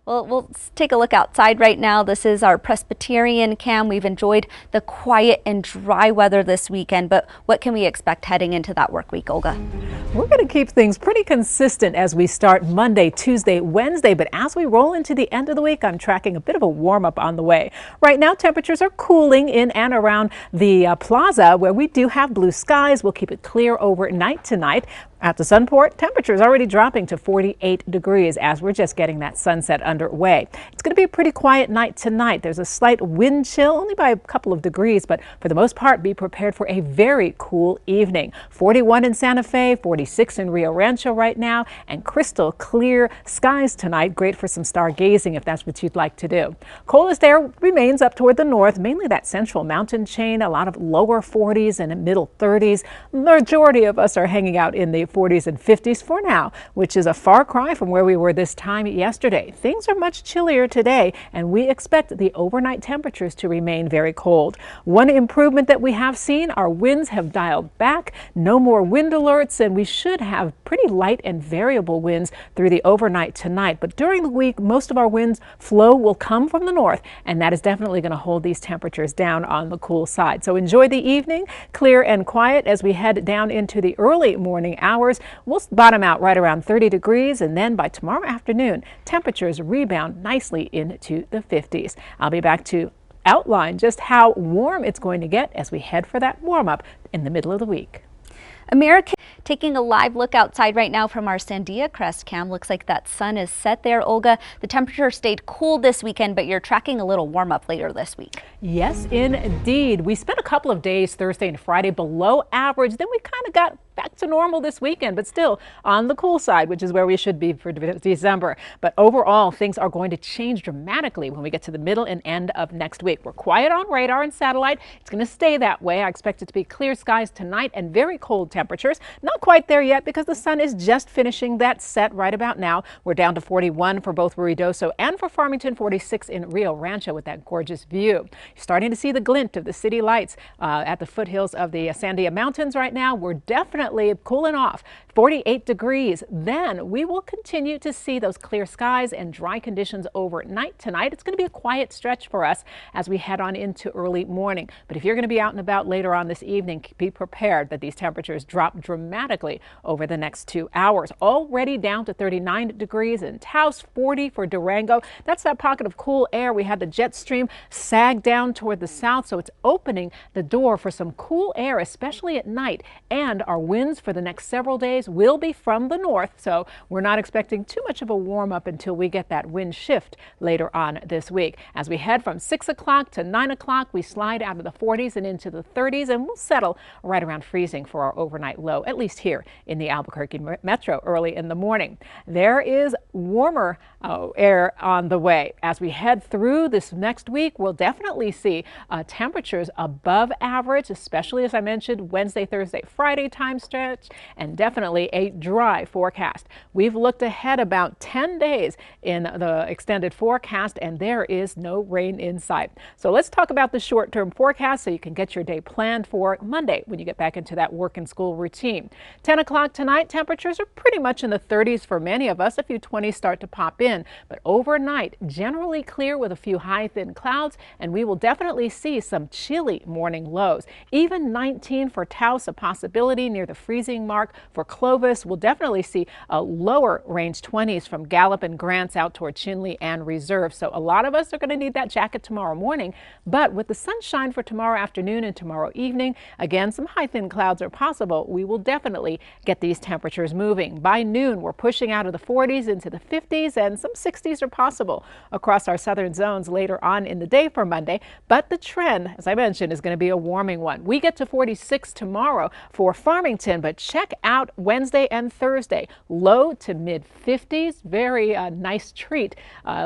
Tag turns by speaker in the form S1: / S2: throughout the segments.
S1: Well, take a look outside right now. This is our Presbyterian cam. We've enjoyed the quiet and dry weather this weekend, but what can we expect heading into that work week, Olga?
S2: We're going to keep things pretty consistent as we start Monday, Tuesday, Wednesday, but as we roll into the end of the week, I'm tracking a bit of a warm up on the way. Right now, temperatures are cooling in and around the plaza where we do have blue skies. We'll keep it clear overnight tonight. At the Sunport, temperatures already dropping to 48 degrees as we're just getting that sunset underway. It's going to be a pretty quiet night tonight. There's a slight wind chill, only by a couple of degrees, but for the most part, be prepared for a very cool evening. 41 in Santa Fe, 46 in Rio Rancho right now, and crystal clear skies tonight. Great for some stargazing if that's what you'd like to do. Coldest air remains up toward the north, mainly that central mountain chain, a lot of lower 40s and middle 30s. Majority of us are hanging out in the 40s and 50s for now, which is a far cry from where we were this time yesterday. Things are much chillier today, and we expect the overnight temperatures to remain very cold. One improvement that we have seen, our winds have dialed back. No more wind alerts, and we should have pretty light and variable winds through the overnight tonight. But during the week, most of our winds flow will come from the north, and that is definitely going to hold these temperatures down on the cool side. So enjoy the evening, clear and quiet as we head down into the early morning hours. We'll bottom out right around 30 degrees, and then by tomorrow afternoon, temperatures rebound nicely into the 50s. I'll be back to outline just how warm it's going to get as we head for that warm up in the middle of the week.
S1: American taking a live look outside right now from our Sandia Crest cam. Looks like that sun is set there, Olga. The temperature stayed cool this weekend, but you're tracking a little warm up later this week.
S2: Yes, indeed. We spent a couple of days Thursday and Friday below average. Then we kind of got back to normal this weekend, but still on the cool side, which is where we should be for December. But overall, things are going to change dramatically when we get to the middle and end of next week. We're quiet on radar and satellite. It's going to stay that way. I expect it to be clear skies tonight and very cold temperatures. Not quite there yet because the sun is just finishing that set right about now. We're down to 41 for both Ruidoso and for Farmington, 46 in Rio Rancho with that gorgeous view. You're starting to see the glint of the city lights at the foothills of the Sandia Mountains right now. We're definitely cooling off. 48 degrees. Then we will continue to see those clear skies and dry conditions overnight tonight. It's going to be a quiet stretch for us as we head on into early morning. But if you're going to be out and about later on this evening, be prepared that these temperatures drop dramatically over the next 2 hours. Already down to 39 degrees in Taos, 40 for Durango. That's that pocket of cool air. We had the jet stream sag down toward the south, so it's opening the door for some cool air, especially at night. And our winds for the next several days will be from the north, so we're not expecting too much of a warm up until we get that wind shift later on this week. As we head from 6 o'clock to 9 o'clock, we slide out of the 40s and into the 30s, and we'll settle right around freezing for our overnight low, at least here in the Albuquerque metro early in the morning. There is warmer air on the way. As we head through this next week, we'll definitely see temperatures above average, especially as I mentioned, Wednesday, Thursday, Friday time stretch, and definitely a dry forecast. We've looked ahead about 10 days in the extended forecast, and there is no rain in sight. So let's talk about the short-term forecast so you can get your day planned for Monday when you get back into that work and school routine. 10 o'clock tonight, temperatures are pretty much in the 30s for many of us. A few 20s start to pop in, but overnight, generally clear with a few high thin clouds, and we will definitely see some chilly morning lows. Even 19 for Taos, a possibility near the freezing mark. For Clovis, we'll definitely see a lower range 20s from Gallup and Grants out toward Chinle and Reserve. So a lot of us are going to need that jacket tomorrow morning, but with the sunshine for tomorrow afternoon and tomorrow evening, again, some high thin clouds are possible. We will definitely get these temperatures moving. By noon, we're pushing out of the 40s into the 50s, and some 60s are possible across our southern zones later on in the day for Monday. But the trend, as I mentioned, is going to be a warming one. We get to 46 tomorrow for Farmington, but check out Wednesday and Thursday. Low to mid 50s. Very nice treat,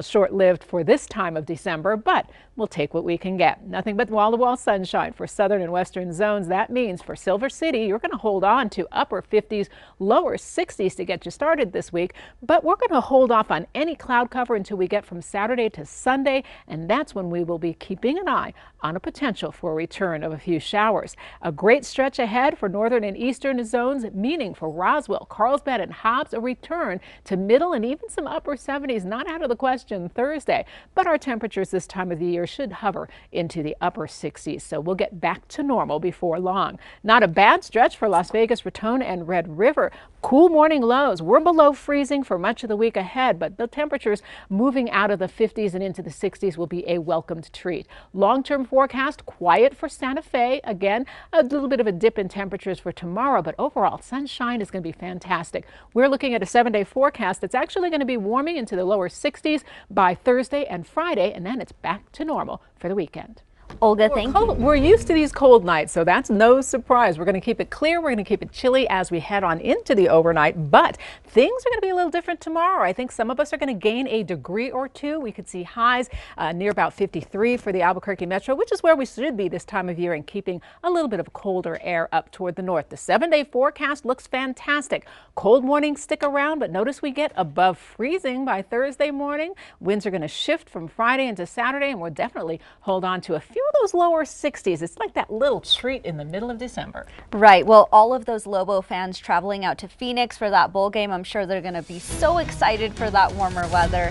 S2: short-lived for this time of December, but we'll take what we can get. Nothing but wall-to-wall sunshine for southern and western zones. That means for Silver City, you're going to hold on to upper 50s, lower 60s to get you started this week, but we're going to hold off on any cloud cover until we get from Saturday to Sunday, and that's when we will be keeping an eye on a potential for a return of a few showers. A great stretch ahead for northern and eastern eastern zones, meaning for Roswell, Carlsbad, and Hobbs, a return to middle and even some upper 70s, not out of the question Thursday. But our temperatures this time of the year should hover into the upper 60s, so we'll get back to normal before long. Not a bad stretch for Las Vegas, Raton, and Red River. Cool morning lows. We're below freezing for much of the week ahead, but the temperatures moving out of the 50s and into the 60s will be a welcomed treat. Long-term forecast, quiet for Santa Fe. Again, a little bit of a dip in temperatures for tomorrow, but overall, sunshine is going to be fantastic. We're looking at a 7-day forecast that's actually going to be warming into the lower 60s by Thursday and Friday, and then it's back to normal for the weekend.
S1: Olga, thank you.
S2: We're used to these cold nights, so that's no surprise. We're going to keep it clear. We're going to keep it chilly as we head on into the overnight, but things are going to be a little different tomorrow. I think some of us are going to gain a degree or two. We could see highs near about 53 for the Albuquerque metro, which is where we should be this time of year, and keeping a little bit of colder air up toward the north. The 7-day forecast looks fantastic. Cold mornings stick around, but notice we get above freezing by Thursday morning. Winds are going to shift from Friday into Saturday, and we'll definitely hold on to a few of those lower 60s. It's like that little treat in the middle of December.
S1: Right. Well, all of those Lobo fans traveling out to Phoenix for that bowl game, I'm sure they're going to be so excited for that warmer weather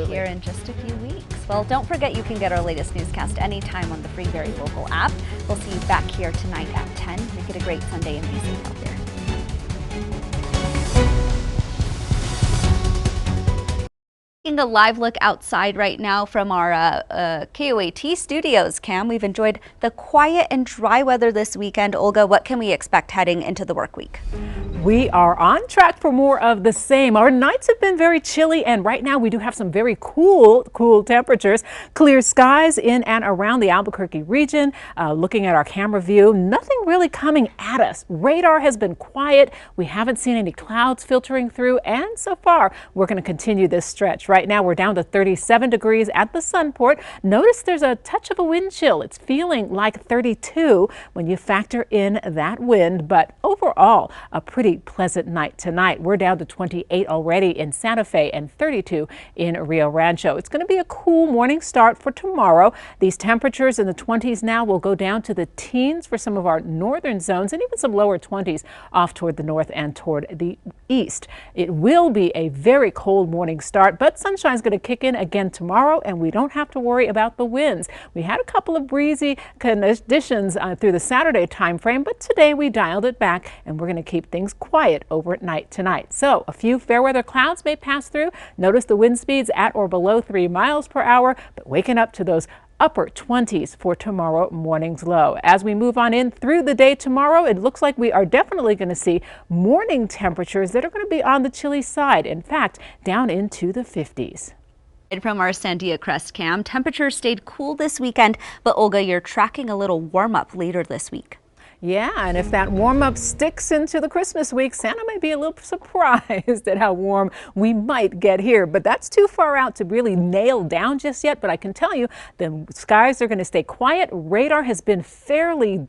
S1: here in just a few weeks. Well, don't forget you can get our latest newscast anytime on the free Very Local app. We'll see you back here tonight at 10. Make it a great Sunday and be safe out there. Taking a live look outside right now from our KOAT studios, Cam. We've enjoyed the quiet and dry weather this weekend. Olga, what can we expect heading into the work week?
S2: We are on track for more of the same. Our nights have been very chilly, and right now we do have some very cool temperatures. Clear skies in and around the Albuquerque region. Looking at our camera view, nothing really coming at us. Radar has been quiet. We haven't seen any clouds filtering through, and so far we're going to continue this stretch. Right now we're down to 37 degrees at the Sunport. Notice there's a touch of a wind chill. It's feeling like 32 when you factor in that wind, but overall a pretty pleasant night tonight. We're down to 28 already in Santa Fe and 32 in Rio Rancho. It's going to be a cool morning start for tomorrow. These temperatures in the 20s now will go down to the teens for some of our northern zones, and even some lower 20s off toward the north and toward the east. It will be a very cold morning start, but sunshine is going to kick in again tomorrow, and we don't have to worry about the winds. We had a couple of breezy conditions through the Saturday time frame, but today we dialed it back, and we're going to keep things quiet overnight tonight. So a few fair weather clouds may pass through. Notice the wind speeds at or below 3 miles per hour, but waking up to those upper 20s for tomorrow morning's low. As we move on in through the day tomorrow, it looks like we are definitely going to see morning temperatures that are going to be on the chilly side. In fact, down into the 50s.
S1: From our Sandia Crest Cam, temperatures stayed cool this weekend, but Olga, you're tracking a little warm up later this week.
S2: Yeah, and if that warm-up sticks into the Christmas week, Santa may be a little surprised at how warm we might get here. But that's too far out to really nail down just yet. But I can tell you the skies are going to stay quiet. Radar has been fairly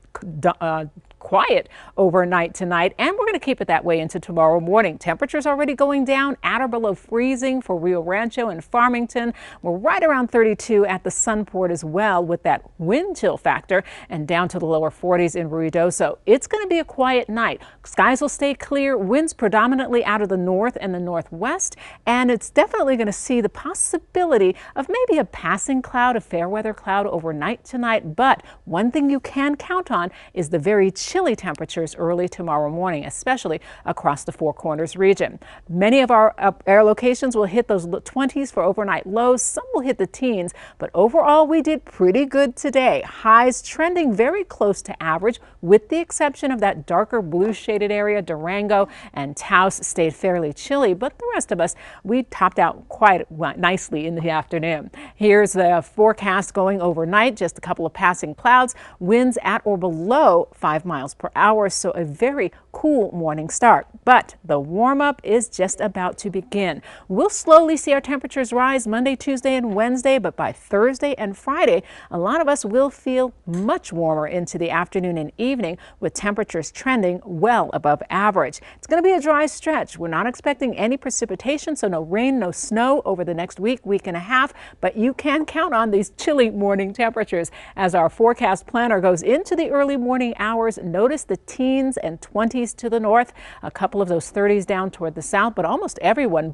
S2: quiet overnight tonight, and we're going to keep it that way into tomorrow morning. Temperatures already going down at or below freezing for Rio Rancho and Farmington. We're right around 32 at the Sunport as well, with that wind chill factor, and down to the lower 40s in Ruidoso. It's going to be a quiet night. Skies will stay clear, winds predominantly out of the north and the northwest, and it's definitely going to see the possibility of maybe a passing cloud, a fair weather cloud overnight tonight. But one thing you can count on is the very chilly temperatures early tomorrow morning, especially across the Four Corners region. Many of our air locations will hit those 20s for overnight lows. Some will hit the teens, but overall we did pretty good today. Highs trending very close to average, with the exception of that darker blue shaded area. Durango and Taos stayed fairly chilly, but the rest of us, we topped out quite nicely in the afternoon. Here's the forecast going overnight. Just a couple of passing clouds, winds at or below 5 miles per hour, so a very cool morning start. But the warm-up is just about to begin. We'll slowly see our temperatures rise Monday, Tuesday, and Wednesday, but by Thursday and Friday, a lot of us will feel much warmer into the afternoon and evening, with temperatures trending well above average. It's going to be a dry stretch. We're not expecting any precipitation, so no rain, no snow over the next week and a half, but you can count on these chilly morning temperatures as our forecast planner goes into the early morning hours. Notice the teens and 20s to the north, a couple of those 30s down toward the south, but almost everyone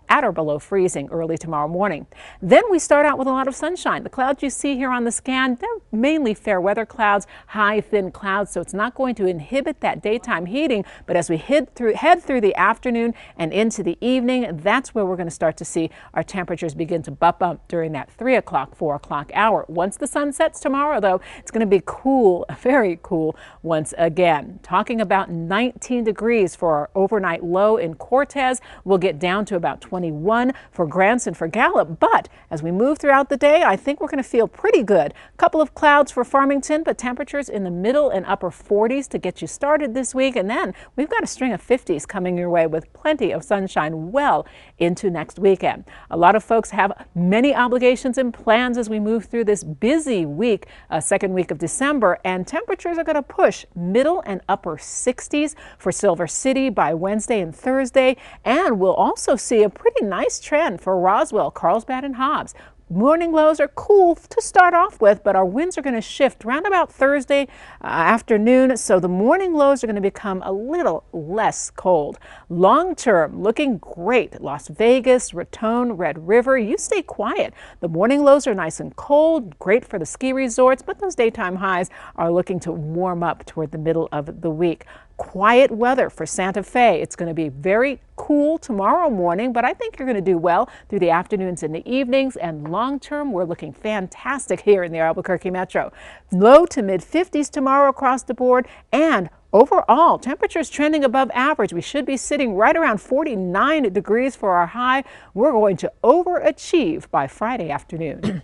S2: at or below freezing early tomorrow morning. Then we start out with a lot of sunshine. The clouds you see here on the scan, they're mainly fair weather clouds, high thin clouds, so it's not going to inhibit that daytime heating. But as we head through the afternoon and into the evening, that's where we're going to start to see our temperatures begin to bump up during that 3 o'clock, 4 o'clock hour. Once the sun sets tomorrow, though, it's going to be cool, very cool once again. Talking about 19 degrees for our overnight low in Cortez. We'll get down to about 21 for Grants and for Gallup. But as we move throughout the day, I think we're going to feel pretty good. A couple of clouds for Farmington, but temperatures in the middle and upper 40s to get you started this week. And then we've got a string of 50s coming your way with plenty of sunshine well into next weekend. A lot of folks have many obligations and plans as we move through this busy week, second week of December, and temperatures are going to push middle and upper 60s for Silver City by Wednesday and Thursday. And we'll also see a pretty nice trend for Roswell, Carlsbad, and Hobbs. Morning lows are cool to start off with, but our winds are going to shift around about Thursday afternoon, so the morning lows are going to become a little less cold. Long term, looking great. Las Vegas, Raton, Red River, you stay quiet. The morning lows are nice and cold, great for the ski resorts, but those daytime highs are looking to warm up toward the middle of the week. Quiet weather for Santa Fe. It's going to be very cool tomorrow morning, but I think you're going to do well through the afternoons and the evenings. And long term, we're looking fantastic here in the Albuquerque Metro. Low to mid 50s tomorrow across the board, and overall, temperatures trending above average. We should be sitting right around 49 degrees for our high. We're going to overachieve by Friday afternoon.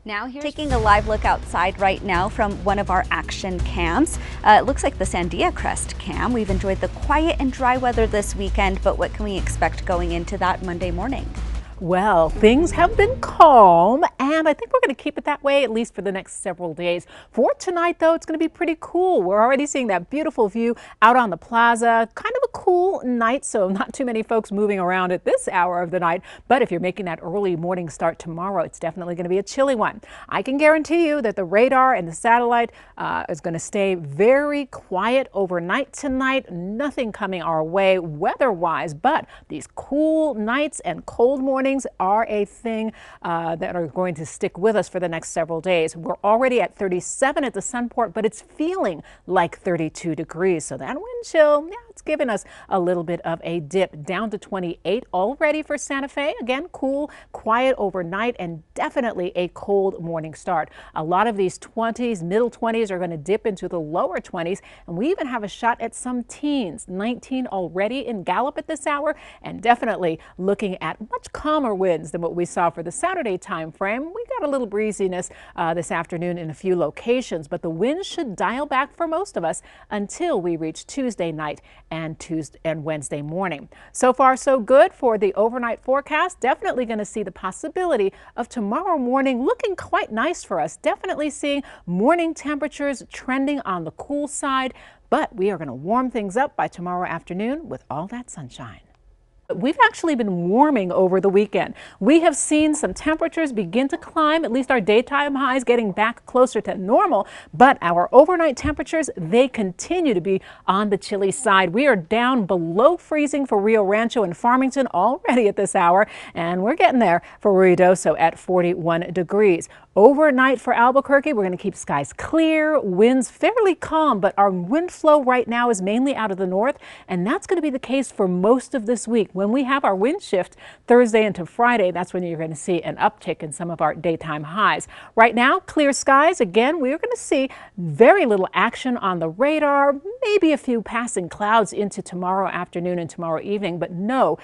S1: Now here's taking a live look outside right now from one of our action cams. It looks like the Sandia Crest cam. We've enjoyed the quiet and dry weather this weekend, but what can we expect going into that Monday morning?
S2: Well, things have been calm, and I think we're going to keep it that way at least for the next several days. For tonight, though, it's going to be pretty cool. We're already seeing that beautiful view out on the plaza. Kind of a cool night, so not too many folks moving around at this hour of the night. But if you're making that early morning start tomorrow, it's definitely going to be a chilly one. I can guarantee you that the radar and the satellite is going to stay very quiet overnight tonight. Nothing coming our way weather-wise, but these cool nights and cold mornings are a thing that are going to stick with us for the next several days. We're already at 37 at the Sunport, but it's feeling like 32 degrees. So that wind chill, yeah, it's giving us a little bit of a dip down to 28 already for Santa Fe. Again, cool, quiet overnight, and definitely a cold morning start. A lot of these 20s, middle 20s are going to dip into the lower 20s, and we even have a shot at some teens. 19 already in Gallup at this hour, and definitely looking at much calmer winds than what we saw for the Saturday time frame. We got a little breeziness this afternoon in a few locations, but the winds should dial back for most of us until we reach Tuesday night and Wednesday morning. So far, so good for the overnight forecast. Definitely going to see the possibility of tomorrow morning looking quite nice for us. Definitely seeing morning temperatures trending on the cool side, but we are going to warm things up by tomorrow afternoon with all that sunshine. We've actually been warming over the weekend. We have seen some temperatures begin to climb, at least our daytime highs getting back closer to normal, but our overnight temperatures, they continue to be on the chilly side. We are down below freezing for Rio Rancho and Farmington already at this hour, and we're getting there for Ruidoso at 41 degrees. Overnight for Albuquerque, we're going to keep skies clear, winds fairly calm, but our wind flow right now is mainly out of the north, and that's going to be the case for most of this week. When we have our wind shift Thursday into Friday, that's when you're going to see an uptick in some of our daytime highs. Right now, clear skies. Again, we're going to see very little action on the radar, maybe a few passing clouds into tomorrow afternoon and tomorrow evening, but no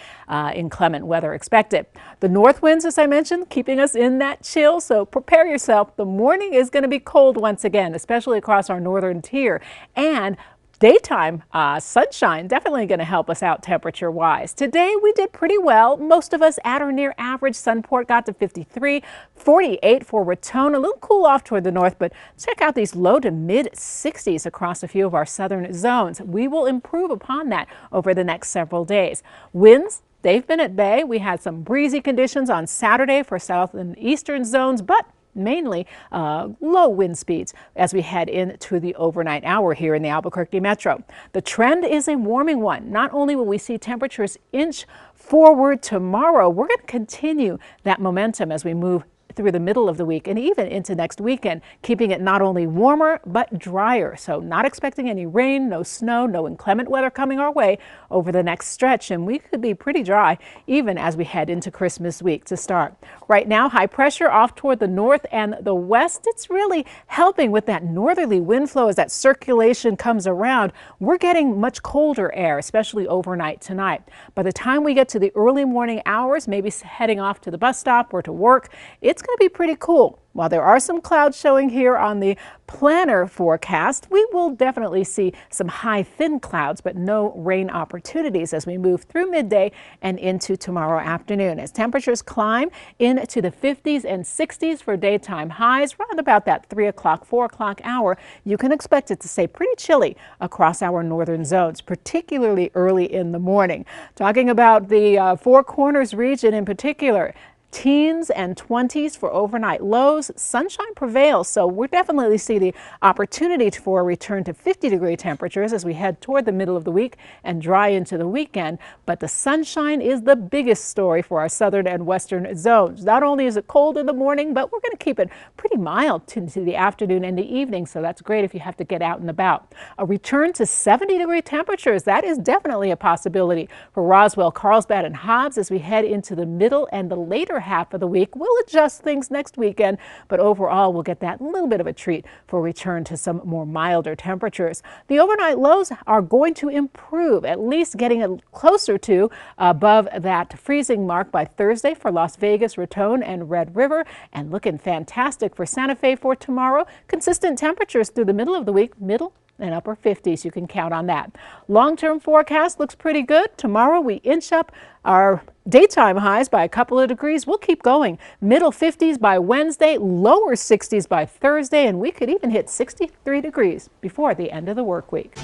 S2: inclement weather expected. The north winds, as I mentioned, keeping us in that chill, so prepare yourself. The morning is going to be cold once again, especially across our northern tier, and daytime sunshine definitely going to help us out temperature wise. Today we did pretty well. Most of us at or near average. Sunport got to 53, 48 for Raton. A little cool off toward the north, but check out these low to mid 60s across a few of our southern zones. We will improve upon that over the next several days. Winds, they've been at bay. We had some breezy conditions on Saturday for south and eastern zones, but mainly low wind speeds as we head into the overnight hour here in the Albuquerque metro. The trend is a warming one. Not only will we see temperatures inch forward tomorrow, we're going to continue that momentum as we move through the middle of the week and even into next weekend, keeping it not only warmer but drier. So not expecting any rain, no snow, no inclement weather coming our way over the next stretch, and we could be pretty dry even as we head into Christmas week to start. Right now, high pressure off toward the north and the west. It's really helping with that northerly wind flow as that circulation comes around. We're getting much colder air, especially overnight tonight. By the time we get to the early morning hours, maybe heading off to the bus stop or to work, it's going to be pretty cool. While there are some clouds showing here on the planner forecast, we will definitely see some high thin clouds, but no rain opportunities as we move through midday and into tomorrow afternoon. As temperatures climb into the 50s and 60s for daytime highs, around about that 3 o'clock, 4 o'clock hour, you can expect it to stay pretty chilly across our northern zones, particularly early in the morning. Talking about the Four Corners region in particular, teens and 20s for overnight lows. Sunshine prevails, so we're definitely see the opportunity for a return to 50-degree temperatures as we head toward the middle of the week and dry into the weekend. But the sunshine is the biggest story for our southern and western zones. Not only is it cold in the morning, but we're going to keep it pretty mild into the afternoon and the evening, so that's great if you have to get out and about. A return to 70-degree temperatures, that is definitely a possibility for Roswell, Carlsbad, and Hobbs as we head into the middle and the later half of the week. We'll adjust things next weekend, but overall we'll get that little bit of a treat for a return to some more milder temperatures. The overnight lows are going to improve, at least getting it closer to above that freezing mark by Thursday for Las Vegas, Raton, and Red River, and looking fantastic for Santa Fe for tomorrow. Consistent temperatures through the middle of the week, middle and upper 50s. You can count on that. Long-term forecast looks pretty good. Tomorrow we inch up our daytime highs by a couple of degrees. We'll keep going. Middle 50s by Wednesday, lower 60s by Thursday, and we could even hit 63 degrees before the end of the work week.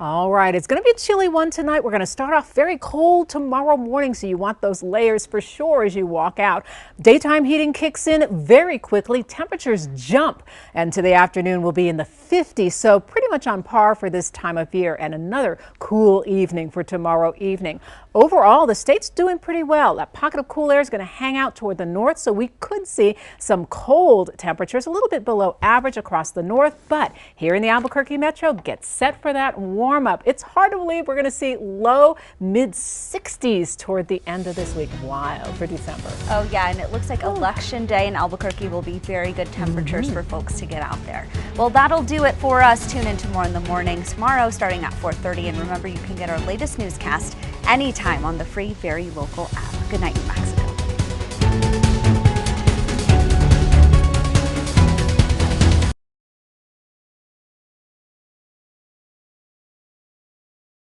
S2: All right, it's going to be a chilly one tonight. We're going to start off very cold tomorrow morning, so you want those layers for sure as you walk out. Daytime heating kicks in very quickly. Temperatures jump, and to the afternoon will be in the 50s, so pretty much on par for this time of year, and another cool evening for tomorrow evening. Overall, the state's doing pretty well. That pocket of cool air is going to hang out toward the north, so we could see some cold temperatures, a little bit below average across the north, but here in the Albuquerque metro, get set for that warm up. It's hard to believe we're going to see low mid 60s toward the end of this week. Wild for December.
S1: Oh yeah, and it looks like Election Day in Albuquerque will be very good temperatures for folks to get out there. Well, that'll do it for us. Tune in tomorrow in the morning, tomorrow starting at 4:30, and remember you can get our latest newscast anytime on the free Very Local app. Good night, Max.